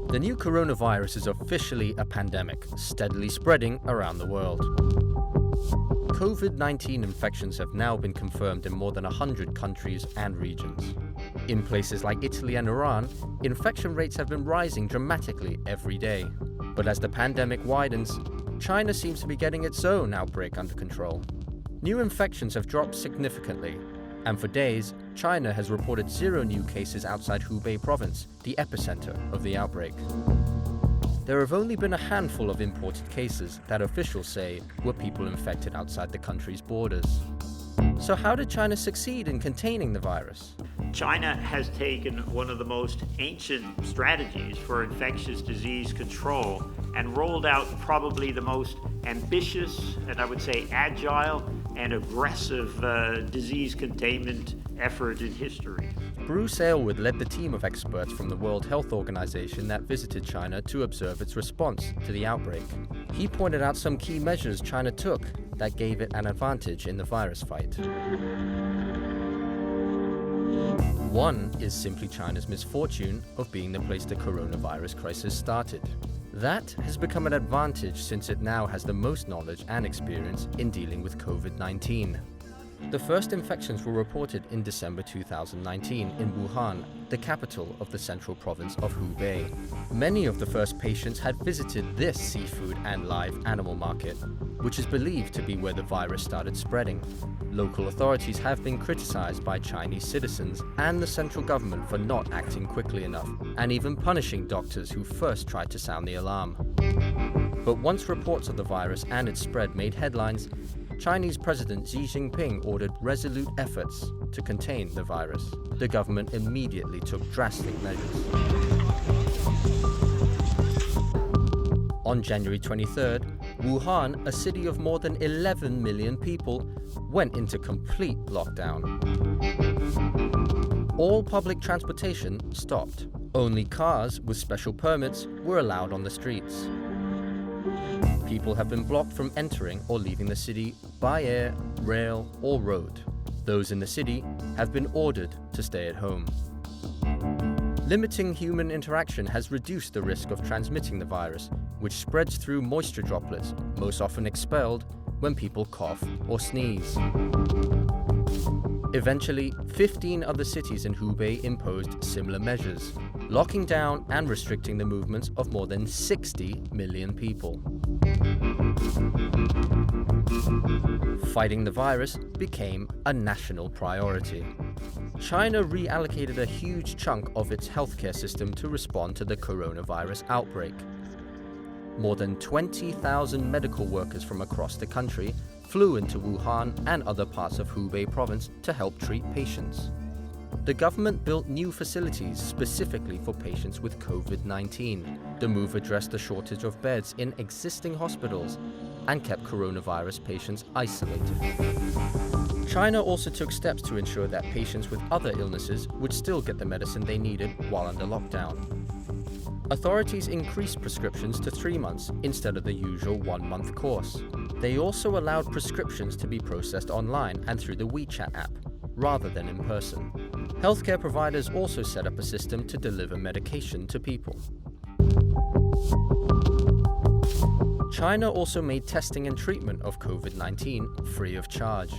The new coronavirus is officially a pandemic, steadily spreading around the world. COVID-19 infections have now been confirmed in more than 100 countries and regions. In places like Italy and Iran, infection rates have been rising dramatically every day. But as the pandemic widens, China seems to be getting its own outbreak under control. New infections have dropped significantly, and for days, China has reported 0 new cases outside Hubei province, the epicenter of the outbreak. There have only been a handful of imported cases that officials say were people infected outside the country's borders. So how did China succeed in containing the virus? China has taken one of the most ancient strategies for infectious disease control and rolled out probably the most ambitious and I would say agile and aggressive disease containment effort in history. Bruce Aylward led the team of experts from the World Health Organization that visited China to observe its response to the outbreak. He pointed out some key measures China took that gave it an advantage in the virus fight. One is simply China's misfortune of being the place the coronavirus crisis started. That has become an advantage since it now has the most knowledge and experience in dealing with COVID-19. The first infections were reported in December 2019 in Wuhan, the capital of the central province of Hubei. Many of the first patients had visited this seafood and live animal market, which is believed to be where the virus started spreading. Local authorities have been criticized by Chinese citizens and the central government for not acting quickly enough, and even punishing doctors who first tried to sound the alarm. But once reports of the virus and its spread made headlines, Chinese President Xi Jinping ordered resolute efforts to contain the virus. The government immediately took drastic measures. On January 23rd, Wuhan, a city of more than 11 million people, went into complete lockdown. All public transportation stopped. Only cars with special permits were allowed on the streets. People have been blocked from entering or leaving the city by air, rail, or road. Those in the city have been ordered to stay at home. Limiting human interaction has reduced the risk of transmitting the virus, which spreads through moisture droplets, most often expelled when people cough or sneeze. Eventually, 15 other cities in Hubei imposed similar measures, locking down and restricting the movements of more than 60 million people. Fighting the virus became a national priority. China reallocated a huge chunk of its healthcare system to respond to the coronavirus outbreak. More than 20,000 medical workers from across the country flew into Wuhan and other parts of Hubei province to help treat patients. The government built new facilities specifically for patients with COVID-19. The move addressed the shortage of beds in existing hospitals and kept coronavirus patients isolated. China also took steps to ensure that patients with other illnesses would still get the medicine they needed while under lockdown. Authorities increased prescriptions to 3 months instead of the usual 1-month course. They also allowed prescriptions to be processed online and through the WeChat app, rather than in person. Healthcare providers also set up a system to deliver medication to people. China also made testing and treatment of COVID-19 free of charge.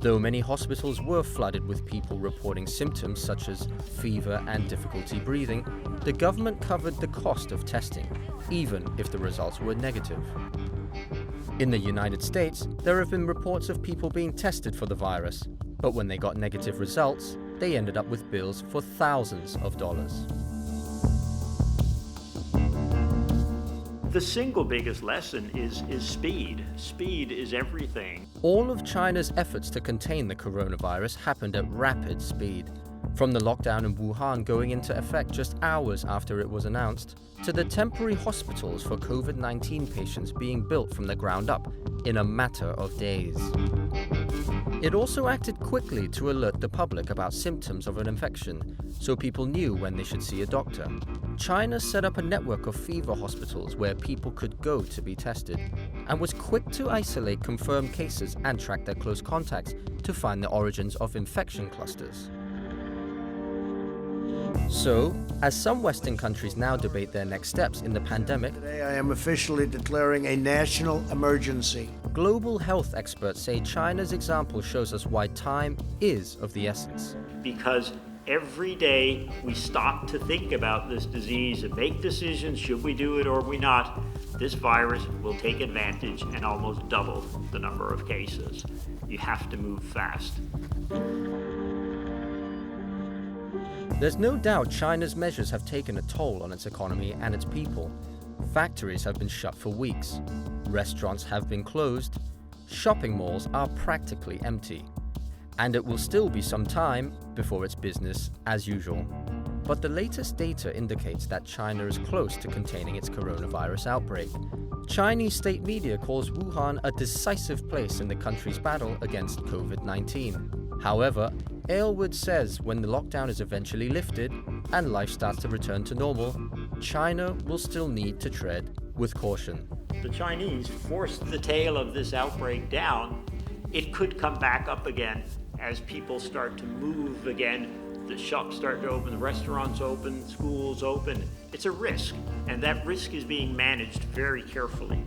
Though many hospitals were flooded with people reporting symptoms such as fever and difficulty breathing, the government covered the cost of testing, even if the results were negative. In the United States, there have been reports of people being tested for the virus, but when they got negative results, they ended up with bills for thousands of dollars. The single biggest lesson is speed. Speed is everything. All of China's efforts to contain the coronavirus happened at rapid speed. From the lockdown in Wuhan going into effect just hours after it was announced, to the temporary hospitals for COVID-19 patients being built from the ground up in a matter of days. It also acted quickly to alert the public about symptoms of an infection, so people knew when they should see a doctor. China set up a network of fever hospitals where people could go to be tested, and was quick to isolate confirmed cases and track their close contacts to find the origins of infection clusters. So, as some Western countries now debate their next steps in the pandemic, Today I am officially declaring a national emergency. global health experts say China's example shows us why time is of the essence. Because every day we stop to think about this disease and make decisions, should we do it or we not, this virus will take advantage and almost double the number of cases. You have to move fast. There's no doubt China's measures have taken a toll on its economy and its people. Factories have been shut for weeks. Restaurants have been closed. Shopping malls are practically empty. And it will still be some time before it's business as usual. But the latest data indicates that China is close to containing its coronavirus outbreak. Chinese state media calls Wuhan a decisive place in the country's battle against COVID-19. However, Aylward says when the lockdown is eventually lifted and life starts to return to normal, China will still need to tread with caution. The Chinese forced the tail of this outbreak down. It could come back up again as people start to move again. The shops start to open, the restaurants open, schools open. It's a risk, and that risk is being managed very carefully.